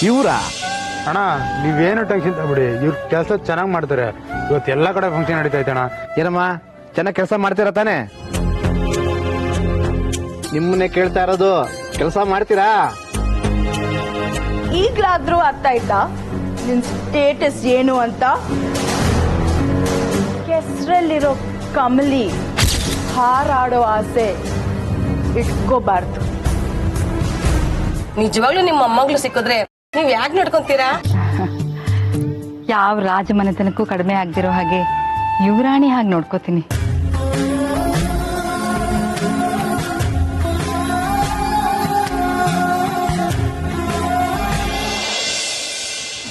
ಇವ್ರಾ? ಅಣ್ಣ ನೀವೇನು ಟೆನ್ಷನ್ ತಗೊಬಿಡಿ, ಇವ್ರ ಕೆಲಸ ಚೆನ್ನಾಗಿ ಮಾಡ್ತಾರೆ. ಇವತ್ತು ಎಲ್ಲಾ ಕಡೆ ಫಂಕ್ಷನ್ ನಡೀತಾ ಐತೆ ಅಣ್ಣ. ಏನಮ್ಮ ಚೆನ್ನಾಗಿ ಕೆಲಸ ಮಾಡ್ತೀರಾ ತಾನೆ? ನಿಮ್ಮನ್ನೇ ಕೇಳ್ತಾ ಇರೋದು, ಕೆಲಸ ಮಾಡ್ತೀರಾ? ಈಗ್ಲಾದ್ರೂ ಅರ್ಥ ಆಯ್ತಾ ನಿನ್ ಸ್ಟೇಟಸ್ ಏನು ಅಂತ? ಕೆಸರಲ್ಲಿರೋ ಕಮಲಿ ಹಾರಾಡೋ ಆಸೆ ಇಟ್ಕೋಬಾರ್ದು. ನಿಜವಾಗ್ಲೂ ನಿಮ್ಮ ಮೊಮ್ಮಗಳು ಸಿಕ್ಕಿದ್ರೆ ನೀವ್ ಯಾಕೆ ನಡ್ಕೊಂತೀರಾ? ಯಾವ ರಾಜಮನೆತನಕ್ಕೂ ಕಡಿಮೆ ಆಗ್ದಿರೋ ಹಾಗೆ ಯುವರಾಣಿ ಹಾಗೆ ನೋಡ್ಕೋತೀನಿ.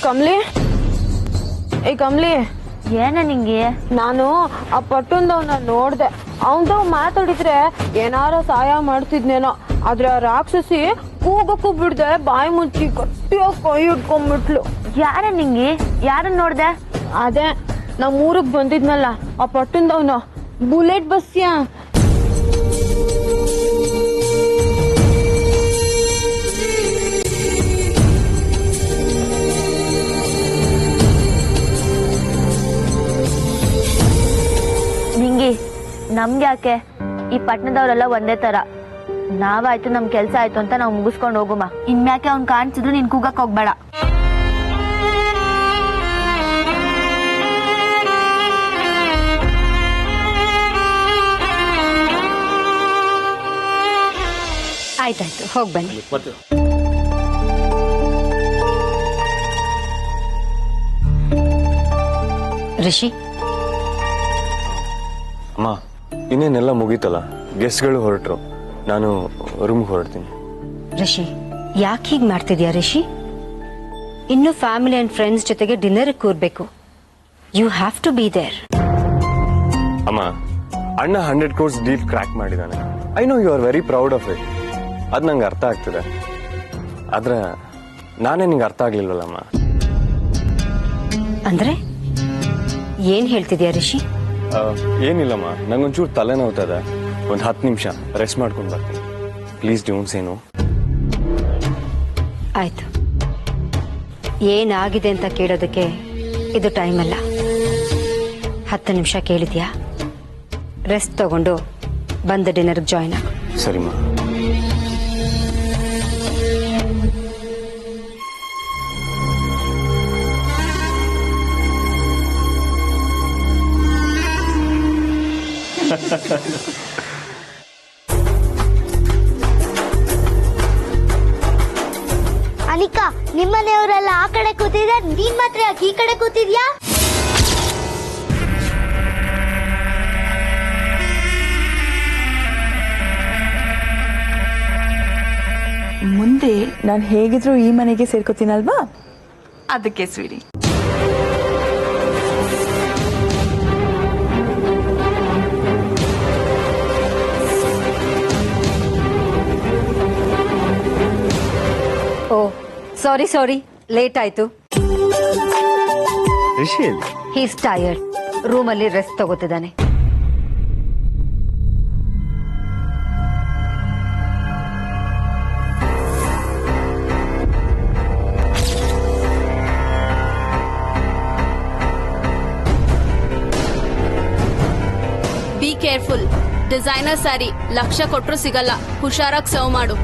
ಕಮ್ಲಿ, ಏ ಕಮ್ಲಿ, ಏನ ನಿಂಗೆ? ನಾನು ಆ ಪಟ್ಟಂದವ್ನ ನೋಡ್ದೆ. ಅವನ್ದವ್ ಮಾತಾಡಿದ್ರೆ ಏನಾರ ಸಹಾಯ ಮಾಡ್ತಿದ್ನೇನೋ. ಆದ್ರೆ ಆ ರಾಕ್ಷಸಿ ಕೂಗಕ್ಕೂ ಬಿಡ್ದೆ ಬಾಯಿ ಮುಚ್ಚಿ ಗಟ್ಟಿಯಾಗಿ ಕೈ ಇಟ್ಕೊಂಡ್ಬಿಟ್ಲು. ಯಾರ ನಿಂಗೆ? ಯಾರನ್ನ ನೋಡ್ದೆ? ಅದೇ ನಮ್ ಊರಿಗೆ ಬಂದಿದ್ನಲ್ಲ ಆ ಪಟ್ಟಂದವ್ನ, ಬುಲೆಟ್ ಬಸ್ಯಾ. ನಿಂಗೆ ನಮ್ಗೆ ಯಾಕೆ? ಈ ಪಟ್ಟಣದವರೆಲ್ಲ ಒಂದೇ ತರ. ನಾವಾಯ್ತು ನಮ್ ಕೆಲ್ಸ ಆಯ್ತು ಅಂತ ನಾವ್ ಮುಗಿಸ್ಕೊಂಡು ಹೋಗುಮ. ಇನ್ಮ್ಯಾಕೆ ಅವ್ನ್ ಕಾಣಿಸಿದ್ರು ನೀನ್ ಕೂಗಕ್ ಹೋಗ್ಬೇಡ. ಆಯ್ತಾಯ್ತು, ಹೋಗ್ ಬನ್ನಿ. ರಿಷಿ, ಅಮ್ಮ ಇನ್ನೇನೆಲ್ಲ ಮುಗೀತಲ್ಲ, ಗೆಸ್ಟ್ಗಳು ಹೊರಟ್ರು, ನಾನು ರೂಮ್ಗೆ ಹೊರಡ್ತೀನಿ. ರಿಷಿ, ಯಾಕೆ ಹೀಗೆ ಮಾಡ್ತಿದ್ಯಾ ರಿಷಿ? ಇನ್ನು ಫ್ಯಾಮಿಲಿ ಅಂಡ್ ಫ್ರೆಂಡ್ಸ್ ಜೊತೆಗೆ ಡಿನ್ನರ್ ಕೂರ್ಬೇಕು. You have to be there. ಅಮ್ಮ, ಅಣ್ಣ 100 crores ಡೀಲ್ ಕ್ರ್ಯಾಕ್ ಮಾಡಿದಾನೆ. I know you are very proud of it. ಅದು ನಂಗೆ ಅರ್ಥ ಆಗ್ತಿದೆ. ಆದ್ರೆ ನಾನೇ ನಿಂಗೆ ಅರ್ಥ ಆಗ್ಲಿಲ್ವಲ್ಲಮ್ಮ. ಅಂದ್ರೆ ಏನ್ ಹೇಳ್ತಿದ್ಯಾ ರಿಷಿ? ಏನಿಲ್ಲಮ್ಮ, ನಂಗೊಂಚೂರು ತಲೆ ನೋವ್ತದೆ. ಒಂದು 10 ನಿಮಿಷ ರೆಸ್ಟ್ ಮಾಡ್ಕೊಂಡು ಬರ್ತೀನಿ. Please don't say no. ಆಯ್ತು, ಏನಾಗಿದೆ ಅಂತ ಕೇಳೋದಕ್ಕೆ ಇದು ಟೈಮ್ ಅಲ್ಲ. 10 ನಿಮಿಷ ಕೇಳಿದ್ಯಾ? ರೆಸ್ಟ್ ತಗೊಂಡು ಬಂದ ಡಿನ್ನರ್ಗೆ ಜಾಯ್ನ್ ಆಗು. ಸರಿಮ್ಮ. ಅನಿಕಾ, ನಿಮ್ಮನೆಯವರೆಲ್ಲ ಆ ಕಡೆ ಕೂತಿದ್ರೆ ನೀನ್ ಮಾತ್ರ ಯಾಕೆ ಈ ಕಡೆ ಕೂತಿದ್ಯಾ? ಮುಂದೆ ನಾನು ಹೇಗಿದ್ರು ಈ ಮನೆಗೆ ಸೇರ್ಕೋತೀನಲ್ವಾ, ಅದಕ್ಕೆ ಸ್ವೀಡಿ. ಓ ಸಾರಿ, ಲೇಟ್ ಆಯ್ತು. ಹೀಸ್ ಟಯರ್ಡ್, ರೂಮಲ್ಲಿ ರೆಸ್ಟ್ ತಗೋತಿದ್ದಾನೆ. Be careful. ಡಿಸೈನರ್ ಸ್ಯಾರಿ 1,00,000 ಕೊಟ್ರು ಸಿಗಲ್ಲ. ಹುಷಾರಾಗಿ ಸರ್ವ್ ಮಾಡು.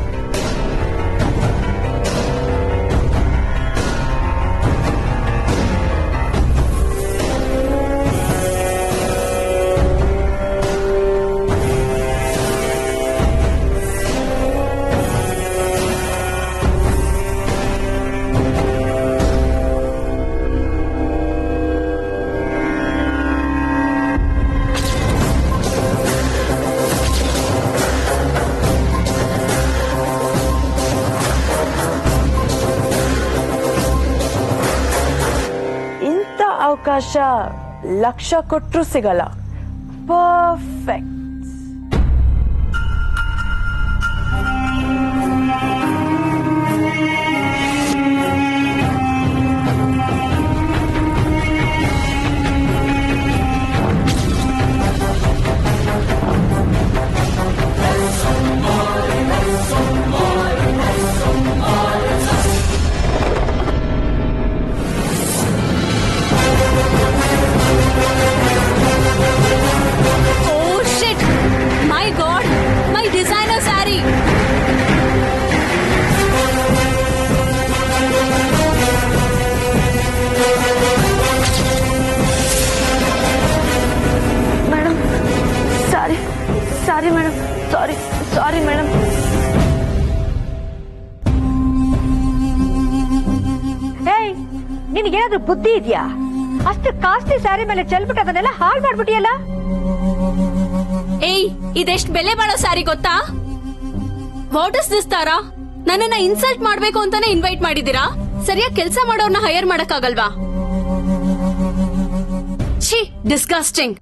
ಅವಕಾಶ 1,00,000 ಕೊಟ್ರು ಸಿಗಲ್ಲ. Perfect. Sorry madam, sorry madam. ಏಯ್, ನಿನಗೇನಾದ್ರೂ ಬುದ್ಧಿ ಇದೆಯಾ? ಅಷ್ಟು ಕಾಸ್ಟ್ಲಿ ಸ್ಯಾರಿ ಮೇಲೆ ಚೆಲ್ಬಿಟ್ಟು ಅದನ್ನೆಲ್ಲ ಹಾಳು ಮಾಡ್ಬಿಟ್ಟಿಯಲ್ಲ. ಏಯ್, ಇದೆಷ್ಟ್ ಬೆಲೆ ಬಾಳೋ ಸ್ಯಾರಿ ಗೊತ್ತಾ? ವಾಟ್ ಇಸ್ ದಿಸ್ ತಾರಾ? ನನ್ನನ್ನ ಇನ್ಸಲ್ಟ್ ಮಾಡ್ಬೇಕು ಅಂತಾನೆ ಇನ್ವೈಟ್ ಮಾಡಿದೀರಾ? ಸರಿಯಾಗಿ ಕೆಲಸ ಮಾಡೋರ್ನ ಹೈಯರ್ ಮಾಡಕ್ಕಾಗಲ್ವಾ? ಛೀ, ಡಿಸ್ಗಸ್ಟಿಂಗ್.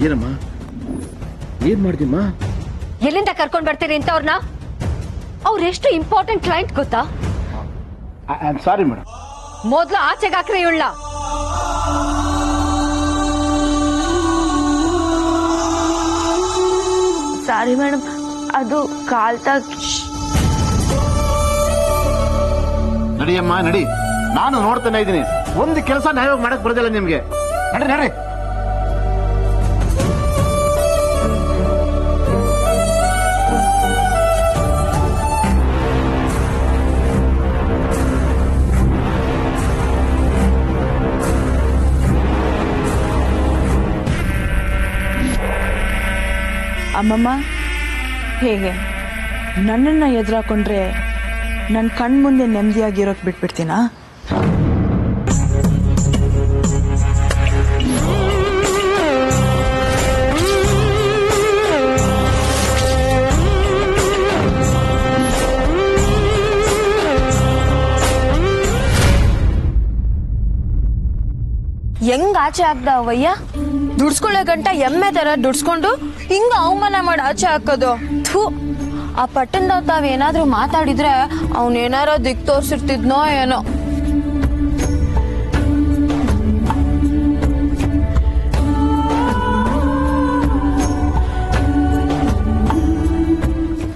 ಏನಮ್ಮ, ಏನ್ ಮಾಡ್ತೀಮ್ಮ? ಎಲ್ಲಿಂದ ಕರ್ಕೊಂಡ್ ಬರ್ತೀರಿ ಇಂಥವ್ರನ್ನ? ಅವ್ರೆಷ್ಟು ಇಂಪಾರ್ಟೆಂಟ್ ಕ್ಲೈಂಟ್ ಗೊತ್ತಾ? Sorry madam. ಮೊದ್ಲು ಆಚೆಗೆ ಹಾಕ್ರಿ ಇವಳ. ಸಾರಿ ಮೇಡಮ್, ಅದು ಕಾಲ್ತಾಗ. ನಡಿಯಮ್ಮ ನಡಿ, ನಾನು ನೋಡ್ತಾನೆ ಇದ್ದೀನಿ. ಒಂದು ಕೆಲಸ ನ್ಯಾಯವಾಗಿ ಮಾಡಕ್ ಬರೋದಿಲ್ಲ ನಿಮ್ಗೆ. ನಡ್ರಿ ನಡ್ರಿ. ಅಮ್ಮಮ್ಮ, ಹೇಗೆ ನನ್ನನ್ನು ಎದುರಾಕೊಂಡ್ರೆ ನನ್ನ ಕಣ್ಮುಂದೆ ನೆಮ್ಮದಿಯಾಗಿರೋಕೆ ಬಿಟ್ಬಿಡ್ತೀನಾ? ಹೆಂಗ್ ಆಚೆ ಹಾಕ್ದ ಅವಯ್ಯ? ದುಡ್ಸ್ಕೊಳ್ಳೋ ಗಂಟ ಎಮ್ಮೆ ತರ ದುಡ್ಸ್ಕೊಂಡು ಹಿಂಗ ಅವಮಾನ ಮಾಡಿ ಆಚೆ ಹಾಕೋದು. ಥೂ, ಆ ಪಟ್ಟಣದವ್ ತಾವೇನಾದ್ರೂ ಮಾತಾಡಿದ್ರೆ ಅವನೇನಾರೋ ದಿಕ್ ತೋರ್ಸಿರ್ತಿದ್ನೋ ಏನೋ.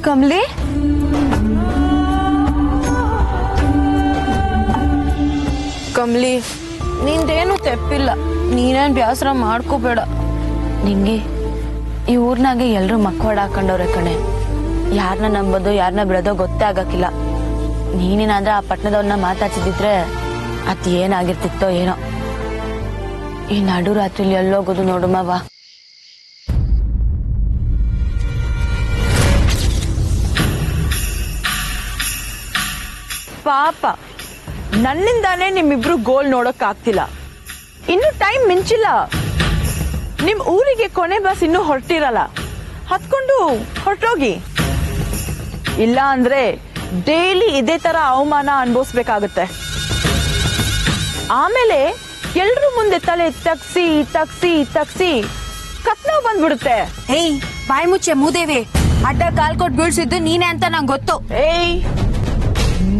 ಕಮ್ಲಿ, ಕಮ್ಲಿ, ನಿಂದೇನು ತೆಪ್ಪಿಲ್ಲ. ನೀನೇನ್ ಬ್ಯಾಸರ ಮಾಡ್ಕೋಬೇಡ. ನಿಂಗೆ ಈ ಊರ್ನಾಗೆ ಎಲ್ರು ಮಕ್ಕಳು ಹಾಕೊಂಡವ್ರೆ ಕಣೆ. ಯಾರನ್ನ ನಂಬೋದು ಯಾರನ್ನ ಬಿಡೋದೋ ಗೊತ್ತೇ ಆಗಕ್ಕಿಲ್ಲ. ನೀನೇನಾದ್ರೆ ಆ ಪಟ್ಟಣದವ್ರನ್ನ ಮಾತಾಡ್ಸಿದ್ರೆ ಅದ್ ಏನಾಗಿರ್ತಿತ್ತೋ ಏನೋ. ಈ ನಡು ರಾತ್ರಿಲಿ ಎಲ್ಲೋಗೋದು ನೋಡು ಮಾವ. ಪಾಪ, ನನ್ನಿಂದಾನೇ ನಿಮ್ಮಿಬ್ರು ಗೋಲ್ ನೋಡಕ್ ಆಗ್ತಿಲ್ಲ. ಇನ್ನು ಟೈಮ್ ಮಿಂಚಿಲ್ಲ. ನಿಮ್ ಊರಿಗೆ ಕೊನೆ ಬಸ್ ಇನ್ನೂ ಹೊರಟಿರಲ್ಲ. ಹತ್ಕೊಂಡು ಹೊರಟೋಗಿ. ಇಲ್ಲ ಅಂದ್ರೆ ಡೈಲಿ ಇದೇ ತರ ಅವಮಾನ ಅನುಭವಿಸ್ಬೇಕಾಗತ್ತೆ. ಆಮೇಲೆ ಎಲ್ರು ಮುಂದೆ ತಲೆ ತಗ್ಸಿ ತಗ್ಸಿ ತಗ್ಸಿ ಕತ್ನೋ ಬಂದ್ಬಿಡುತ್ತೆ. ಏಯ್, ಬಾಯಿ ಮುಚ್ಚೆ ಮೂದೇವಿ. ಅಡ್ಡ ಕಾಲ್ ಕೊಟ್ಟು ಬೀಳ್ಸಿದ್ದು ನೀನೇ ಅಂತ ನಂಗೆ ಗೊತ್ತು. ಏಯ್,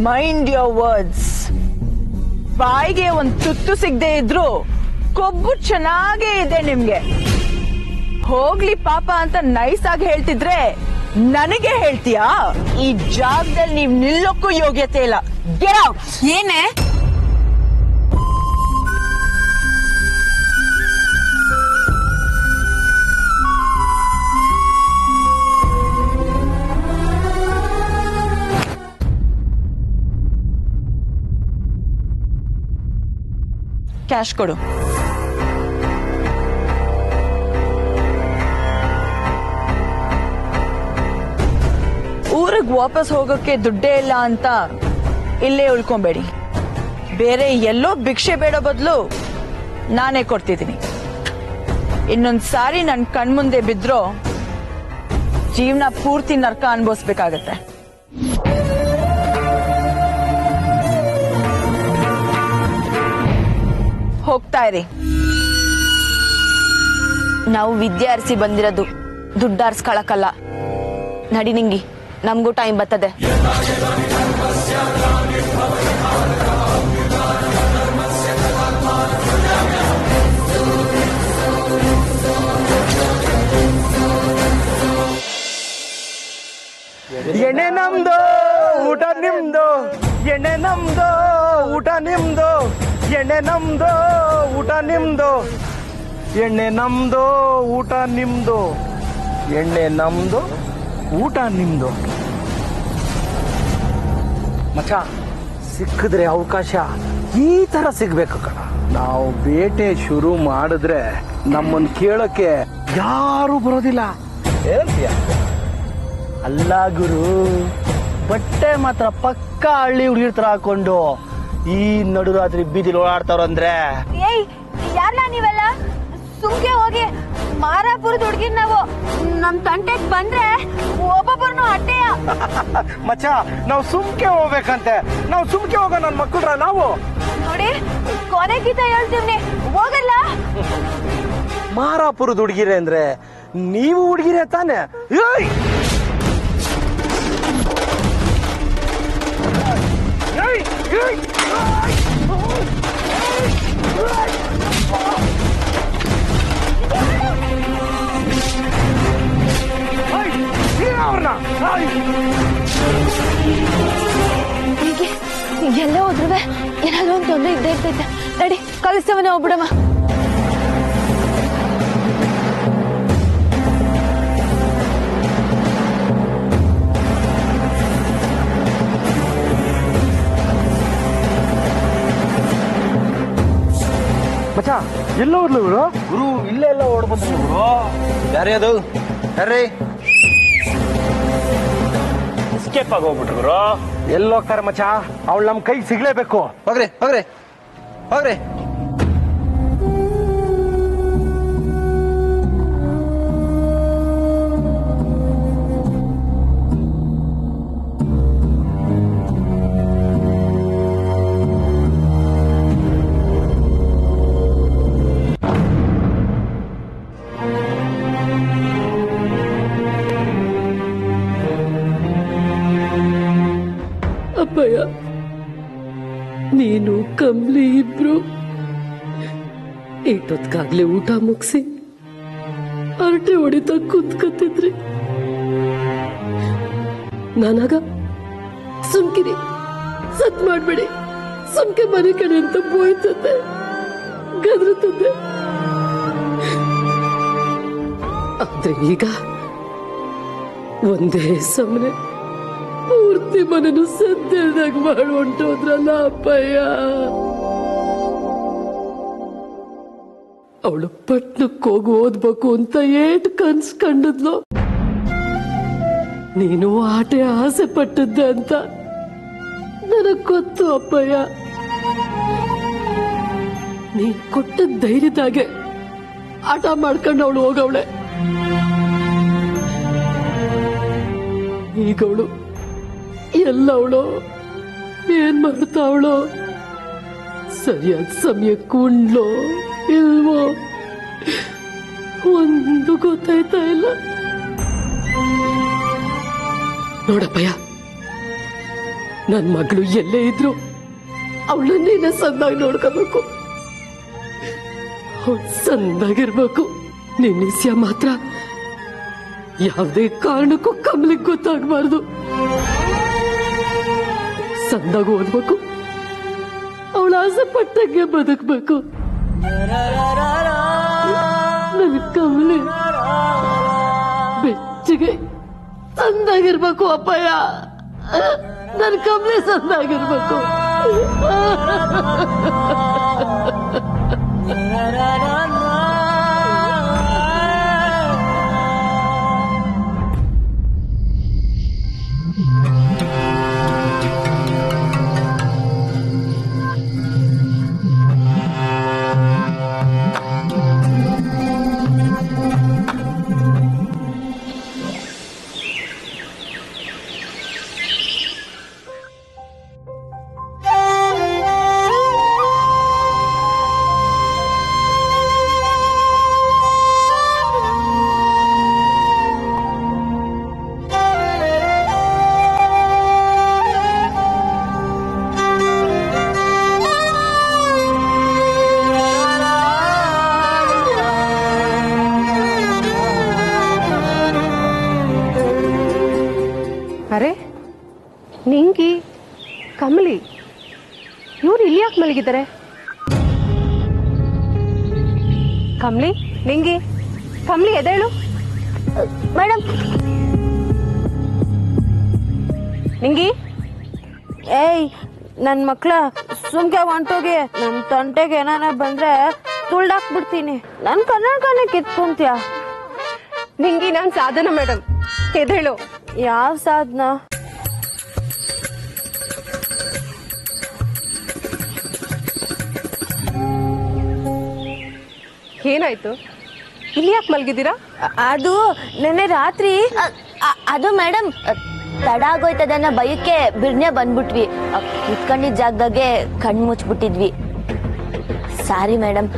ಮೈಂಡ್ ಯೋರ್ ವರ್ಡ್ಸ್. ಬಾಯಿಗೆ ಒಂದ್ ತುತ್ತು ಸಿಗದೆ ಇದ್ರು ಕೊಬ್ಬು ಚೆನ್ನಾಗೇ ಇದೆ ನಿಮ್ಗೆ. ಹೋಗ್ಲಿ ಪಾಪ ಅಂತ ನೈಸ್ ಆಗಿ ಹೇಳ್ತಿದ್ರೆ ನನಗೆ ಹೇಳ್ತೀಯಾ? ಈ ಜಾಗದಲ್ಲಿ ನೀವ್ ನಿಲ್ಲೋಕ್ಕೂ ಯೋಗ್ಯತೆ ಇಲ್ಲ. Get out. ಏನೇ? ಕ್ಯಾಶ್ ಕೊಡು. ಊರಿಗೆ ವಾಪಸ್ ಹೋಗೋಕೆ ದುಡ್ಡೇ ಇಲ್ಲ ಅಂತ ಇಲ್ಲೇ ಉಳ್ಕೊಂಬೇಡಿ. ಬೇರೆ ಎಲ್ಲೋ ಭಿಕ್ಷೆ ಬೇಡೋ ಬದಲು ನಾನೇ ಕೊಡ್ತಿದ್ದೀನಿ. ಇನ್ನೊಂದ್ ಸಾರಿ ನನ್ ಕಣ್ಮುಂದೆ ಬಿದ್ರೋ ಜೀವನ ಪೂರ್ತಿ ನರ್ಕ ಅನ್ಭವಿಸ್ಬೇಕಾಗತ್ತೆ. ಹೋಗ್ತಾ ಇರಿ. ನಾವು ವಿದ್ಯೆ ಅರ್ಸಿ ಬಂದಿರೋದು ದುಡ್ಡು ಅರ್ಸ್ಕೊಳಕಲ್ಲ. ನಡಿ ನಿಂಗಿ, ನಮಗೂ ಟೈಮ್ ಬರ್ತದೆ. ಎಣ್ಣೆ ನಮ್ದು ಊಟ ನಿಮ್ದು, ಎಣ್ಣೆ ನಮ್ದು ಊಟ ನಿಮ್ದು, ಎಣ್ಣೆ ನಮ್ದು ಊಟ ನಿಮ್ದು, ಎಣ್ಣೆ ನಮ್ದು ಊಟ ನಿಮ್ದು, ಎಣ್ಣೆ ನಮ್ದು ಊಟ ನಿಮ್ದು. ಮಚ್ಚ ಸಿಕ್ಕಿದ್ರೆ ಅವಕಾಶ ಈ ತರ ಸಿಗ್ಬೇಕು ಕಣ. ನಾವು ಬೇಟೆ ಶುರು ಮಾಡಿದ್ರೆ ನಮ್ಮನ್ನು ಕೇಳಕ್ಕೆ ಯಾರು ಬರೋದಿಲ್ಲ. ಹೇಳ್ತೀಯ? ಅಲ್ಲ ಗುರು, ಬಟ್ಟೆ ಮಾತ್ರ ಪಕ್ಕ ಹಳ್ಳಿ ಹುಡುಗಿರ್ ತರ ಹಾಕೊಂಡು ಈ ನಡುರಾತ್ರಿ ಬೀದಿಲಿ ಓಡಾಡ್ತಾರಂದ್ರೆ ಏಯ್ ಯಾರಲ್ಲ ನೀವೆಲ್ಲ? ಸುಮ್ಕೆ ಹೋಗಿ. ಮಾರಾಪುರದ ಹುಡುಗಿರ್ ನಾವು. ನಮ್ ತಂಟೆಗ್ ಬಂದ್ರೆ ಒಬ್ಬೊಬ್ಬರನ್ನು ಅಡ್ಡೆಯ. ಮಚ್ಚ ನಾವು ಸುಮ್ಕೆ ಹೋಗ್ಬೇಕಂತೆ. ನಾವು ಸುಮ್ಕೆ ಹೋಗೋ ನನ್ ಮಕ್ಕಳ್ರ ನಾವು. ನೋಡಿ ಕೊನೆ ಗೀತ ಹೇಳ್ತೀವಿ, ಹೋಗಲ್ಲ. ಮಾರಾಪುರದ ಹುಡುಗಿರೆ ಅಂದ್ರೆ ನೀವು ಹುಡುಗಿರೆ ತಾನೆ? ಏಯ್! ಏಯ್! ಏಯ್! ಹೀಗೆ ಎಲ್ಲ ಹೋದ್ರುವೆ ಏನಾದ್ರು ಒಂದು ತೊಂದರೆ ಇದ್ದೇ ಇರ್ತೈತೆ. ನಡಿ ಕಲಿಸ್ತವನೇ ಹೋಗ್ಬಿಡಮ್ಮ. ಮಚ್ಚ ಎಲ್ಲ ಓದ್ಲು ಗುರು? ಗುರು ಇಲ್ಲೇ ಎಲ್ಲ ಓಡ್ ಬಂದ್ರು ಗುರು. ಯಾರೇ ಅದು? ಯಾರೇ? ಎಸ್ಕೇಪ್ ಆಗಿ ಹೋಗ್ಬಿಟ್ರು ಗುರು. ಎಲ್ಲೋಗ್ತಾರೆ ಮಚ್ಚ? ಅವಳು ನಮ್ ಕೈಗೆ ಸಿಗ್ಲೇಬೇಕು. ಹೋಗ್ರಿ ಹೋಗ್ರಿ ಹೋಗ್ರಿ. ಅಪ್ಪಯ್ಯ, ನೀನು ಕಮ್ಲಿ ಇಬ್ರು ಇಷ್ಟೊತ್ಗಾಗ್ಲೇ ಊಟ ಮುಗಿಸಿ ಹರಟೆ ಹೊಡಿತಾ ಕುತ್ಕತ್ತಿದ್ರಿ. ನಾನಾಗ ಸುಮ್ಕಿರಿ, ಸತ್ ಮಾಡ್ಬೇಡಿ, ಸುಮ್ಕೆ ಮನೆ ಕಡೆ ಅಂತ ಬೋಯ್ತದೆ, ಗದ್ರತದೆ. ಆದ್ರೆ ಈಗ ಒಂದೇ ಸಮನೆ ಪೂರ್ತಿ ಮನೇನು ಸದ್ಯದಾಗ ಮಾಡಿ ಹೊಂಟೋದ್ರಲ್ಲ ಅಪ್ಪಯ್ಯ. ಅವಳು ಪಟ್ನಕ್ಕೆ ಹೋಗಿ ಓದ್ಬೇಕು ಅಂತ ಏಟ್ ಕನ್ಸ್ ಕಂಡದ್ಲು. ನೀನು ಆಟೆ ಆಸೆ ಪಟ್ಟದ್ದೆ ಅಂತ ನನಗ್ ಗೊತ್ತು ಅಪ್ಪಯ್ಯ. ನೀನ್ ಕೊಟ್ಟ ಧೈರ್ಯದಾಗೆ ಆಟ ಮಾಡ್ಕೊಂಡು ಅವಳು ಹೋಗವಳೆ. ಈಗವಳು ಎಲ್ಲವಳು ಏನ್ ಮಾಡ್ತಾವಳೋ, ಸರಿಯಾದ ಸಮಯಕ್ಕೆ ಉಂಡ್ಲೋ ಇಲ್ವೋ ಒಂದು ಗೊತ್ತಾಯ್ತಾ ಇಲ್ಲ. ನೋಡಪ್ಪಯ್ಯ, ನನ್ ಮಗಳು ಎಲ್ಲೇ ಇದ್ರು ಅವಳನ್ನ ನೀನೇ ಸಂದಾಗಿ ನೋಡ್ಕೋಬೇಕು, ಅವಳು ಸಂದಾಗಿರ್ಬೇಕು. ನಿನ್ನ ವಿಷಯ ಮಾತ್ರ ಯಾವುದೇ ಕಾರಣಕ್ಕೂ ಕಮಲಿಗೆ ಗೊತ್ತಾಗಬಾರ್ದು. ಸಂದಾಗ ಓದ್ಬೇಕು, ಅವಳ ಆಸೆ ಪಟ್ಟಂಗೆ ಬದುಕಬೇಕು. ನನ್ ಕಮಲಿ ಬೆಚ್ಚಗೆ ಸಂದಾಗಿರ್ಬೇಕು ಅಪ್ಪಯ್ಯ. ನನ್ ಕಮಲಿ ಸಂದಾಗಿರ್ಬೇಕು. ಅರೆ ನಿಂಗಿ, ಕಮಲಿ ಇವ್ರು ಇಲ್ಲಿ ಯಾಕೆ ಮಲಗಿದ್ದಾರೆ? ಕಮಲಿ, ನಿಂಗಿ, ಕಮಲಿ ಎದ್ದೇಳು. ಮೇಡಮ್, ನಿಂಗಿ ಏಯ್ ನನ್ನ ಮಕ್ಳ ಸುಮ್ಕೆ ಹೊಂಟೋಗಿ ನನ್ನ ತಂಟೆಗೆ ಏನಾರ ಬಂದ್ರೆ ತುಳ್ದಾಕ್ಬಿಡ್ತೀನಿ. ನನ್ನ ಕನ್ನಡಕನೇ ಕಿತ್ಕೊಂತೀಯ. ನಿಂಗಿ ನಾನ್ ಸಾಧನ ಮೇಡಮ್, ಎದ್ದೇಳು. ಯಾವ ಸಾಧನ? ಏನಾಯ್ತು? ಇಲ್ಲಿ ಯಾಕೆ ಮಲ್ಗಿದ್ದೀರಾ? ಅದು ನೆನ್ನೆ ರಾತ್ರಿ ಅದು ಮೇಡಮ್ ತಡ ಆಗೋಯ್ತದನ್ನ ಭಯಕ್ಕೆ ಬಿರ್ನೆ ಬಂದ್ಬಿಟ್ವಿ. ಕುತ್ಕೊಂಡಿದ್ದ ಜಾಗದಾಗೆ ಕಣ್ಣು ಮುಚ್ಬಿಟ್ಟಿದ್ವಿ. Sorry madam.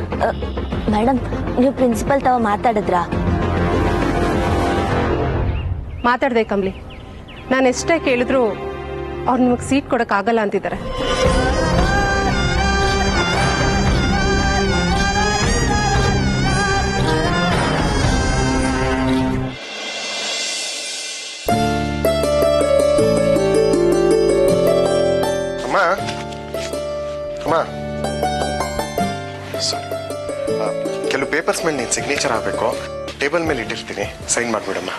ಮೇಡಮ್, ನೀವು ಪ್ರಿನ್ಸಿಪಲ್ ತಾವ ಮಾತಾಡಿದ್ರಾ? ಮಾತಾಡ್ದೆ ಕಮ್ಲಿ. ನಾನು ಎಷ್ಟೇ ಕೇಳಿದ್ರು ಅವ್ರು ನಿಮಗೆ ಸೀಟ್ ಕೊಡಕ್ಕಾಗಲ್ಲ ಅಂತಿದ್ದಾರೆ. ಕೆಲವು ಪೇಪರ್ಸ್ ಮೇಲೆ ನೀನು ಸಿಗ್ನೇಚರ್ ಆಗಬೇಕು. ಟೇಬಲ್ ಮೇಲೆ ಇಟ್ಟಿರ್ತೀನಿ, ಸೈನ್ ಮಾಡ್ಬಿಡಮ್ಮ.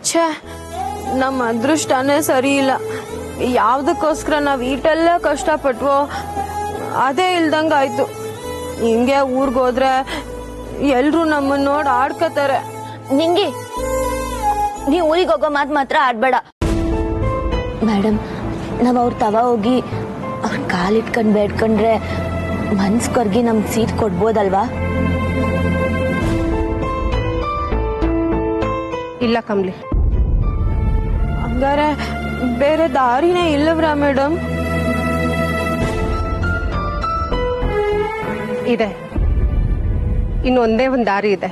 ಛೇ, ನಮ್ಮ ಅದೃಷ್ಟನೇ ಸರಿ ಇಲ್ಲ. ಯಾವ್ದಕ್ಕೋಸ್ಕರ ನಾವು ಈಟೆಲ್ಲ ಕಷ್ಟಪಟ್ವೋ ಅದೇ ಇಲ್ದಂಗಾಯ್ತು. ಹಿಂಗೆ ಊರ್ಗೋದ್ರೆ ಎಲ್ರು ನಮ್ಮನ್ನ ನೋಡಿ ಆಡ್ಕತಾರೆ. ನಿಂಗಿ, ನೀ ಊರಿಗೆ ಹೋಗೋ ಮಾತು ಮಾತ್ರ ಆಡ್ಬೇಡ. ಮೇಡಮ್, ನಾವ್ ಅವ್ರ ತವ ಹೋಗಿ ಅವ್ರ ಕಾಲಿಟ್ಕೊಂಡ್ ಬೇಡ್ಕೊಂಡ್ರೆ ಮನ್ಸ್ ಕೊರ್ಗಿ ನಮ್ಗೆ ಸೀಟ್ ಕೊಡ್ಬೋದಲ್ವಾ? ಇಲ್ಲ ಕಮ್ಲಿ. ಹಂಗಾರೆ ಬೇರೆ ದಾರಿನೇ ಇಲ್ಲವ್ರಾ ಮೇಡಮ್? ಇದೆ, ಇನ್ನೊಂದೇ ಒಂದು ದಾರಿ ಇದೆ,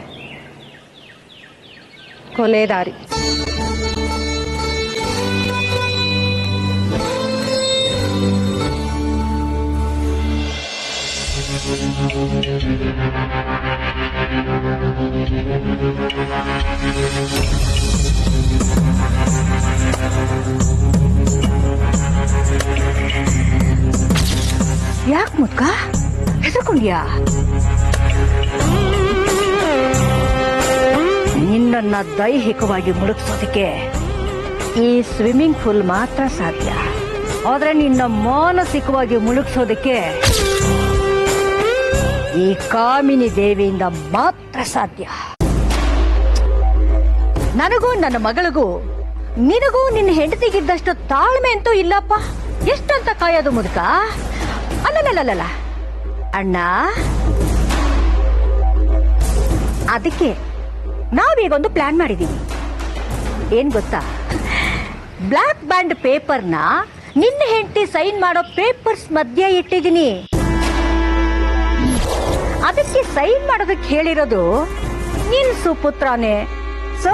ಕೊನೆ ದಾರಿ. ಯಾಕೆ ಮುದ್ಕ ಹೆದರ್ಕೊಂಡ್ಯಾ? ನಿನ್ನನ್ನ ದೈಹಿಕವಾಗಿ ಮುಳುಗಿಸೋದಕ್ಕೆ ಈ ಸ್ವಿಮ್ಮಿಂಗ್ ಪೂಲ್ ಮಾತ್ರ ಸಾಧ್ಯ. ಆದ್ರೆ ನಿನ್ನ ಮಾನಸಿಕವಾಗಿ ಮುಳುಗಿಸೋದಕ್ಕೆ ಈ ಕಾಮಿನಿ ದೇವಿಯಿಂದ ಮಾತ್ರ ಸಾಧ್ಯ. ನನಗೂ ನನ್ನ ಮಗಳಿಗೂ ನಿನಗೂ ನಿನ್ನ ಹೆಂಡತಿಗಿದ್ದಷ್ಟು ತಾಳ್ಮೆ ಅಂತೂ ಇಲ್ಲಪ್ಪ. ಎಷ್ಟಂತ ಕಾಯೋದು ಮುದುಕ? ಅಲ್ಲಲ್ಲ ಅಣ್ಣ, ಅದಕ್ಕೆ ನಾವೀಗೊಂದು ಪ್ಲಾನ್ ಮಾಡಿದೀವಿ. ಏನ್ ಗೊತ್ತಾ? ಬ್ಲಾಕ್ ಬ್ಯಾಂಡ್ ಪೇಪರ್ನ ನಿನ್ನ ಹೆಂಡತಿ ಸೈನ್ ಮಾಡೋ ಪೇಪರ್ಸ್ ಮಧ್ಯೆ ಇಟ್ಟಿದ್ದೀನಿ. ಅದಕ್ಕೆ ಸೈನ್ ಮಾಡೋದಕ್ಕೆ ಹೇಳಿರೋದು ನಿನ್ ಸುಪುತ್ರನೇ. ಸೊ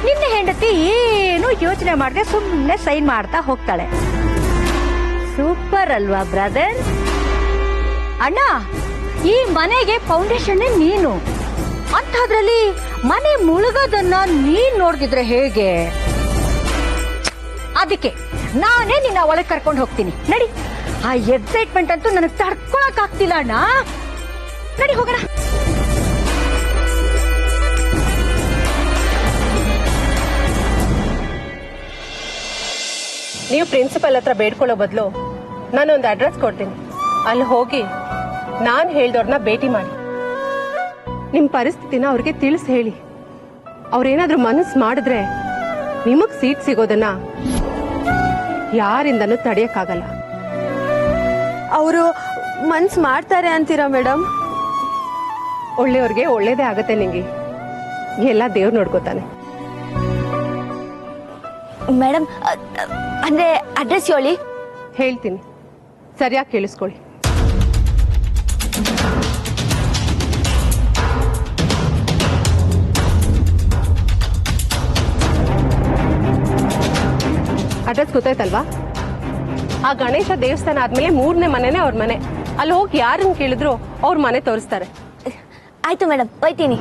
ನಿನ್ನ ಹೆಂಡತಿ ಏನು ಯೋಚನೆ ಮಾಡದೆ ಸುಮ್ಮನೆ ಸೈನ್ ಮಾಡ್ತಾ ಹೋಗ್ತಾಳೆ. ಸೂಪರ್ ಅಲ್ವಾ ಬ್ರದರ್? ಅಣ್ಣ, ಈ ಮನೆಗೆ ಫೌಂಡೇಶನ್ ನೀನು. ಅಂಥದ್ರಲ್ಲಿ ಮನೆ ಮುಳುಗೋದನ್ನ ನೀನ್ ನೋಡ್ದಿದ್ರೆ ಹೇಗೆ? ಅದಕ್ಕೆ ನಾನೇ ನಿನ್ನ ಒಳಗೆ ಕರ್ಕೊಂಡು ಹೋಗ್ತೀನಿ. ನಡಿ. ಆ ಎಕ್ಸೈಟ್ಮೆಂಟ್ ಅಂತೂ ನನಗೆ ತಡ್ಕೊಳಕ್ ಆಗ್ತಿಲ್ಲ ಅಣ್ಣ. ನಡಿ ಹೋಗೋಣ. ನೀವು ಪ್ರಿನ್ಸಿಪಲ್ ಹತ್ರ ಬೇಡ್ಕೊಳ್ಳೋ ಬದಲು ನಾನೊಂದು ಅಡ್ರೆಸ್ ಕೊಡ್ತೀನಿ. ಅಲ್ಲಿ ಹೋಗಿ ನಾನು ಹೇಳ್ದವ್ರನ್ನ ಭೇಟಿ ಮಾಡಿ ನಿಮ್ಮ ಪರಿಸ್ಥಿತಿನ ಅವ್ರಿಗೆ ತಿಳಿಸಿ ಹೇಳಿ. ಅವ್ರೇನಾದ್ರೂ ಮನಸ್ಸು ಮಾಡಿದ್ರೆ ನಿಮಗ್ ಸೀಟ್ ಸಿಗೋದನ್ನ ಯಾರಿಂದನೂ ತಡೆಯಕ್ಕಾಗಲ್ಲ. ಅವರು ಮನ್ಸ್ ಮಾಡ್ತಾರೆ ಅಂತೀರಾ ಮೇಡಮ್? ಒಳ್ಳೆಯವ್ರಿಗೆ ಒಳ್ಳೇದೇ ಆಗತ್ತೆ. ನಿಂಗೆ ಎಲ್ಲ ದೇವ್ರು ನೋಡ್ಕೋತಾನೆ. ಮೇಡಮ್, ಅಂದ್ರೆ ಅಡ್ರೆಸ್ ಹೇಳಿ. ಹೇಳ್ತೀನಿ, ಸರಿಯಾಗಿ ಕೇಳಿಸ್ಕೊಳ್ಳಿ. ಅಡ್ರೆಸ್ ಗೊತ್ತಾಯ್ತಲ್ವಾ? ಆ ಗಣೇಶ ದೇವಸ್ಥಾನ ಆದ್ಮೇಲೆ 3ನೇ ಮನೆನೇ ಅವ್ರ ಮನೆ. ಅಲ್ಲಿ ಹೋಗಿ ಯಾರನ್ನ ಕೇಳಿದ್ರು ಅವ್ರ ಮನೆ ತೋರಿಸ್ತಾರೆ. ಆಯ್ತು ಮೇಡಮ್, ಹೋಯ್ತೀನಿ.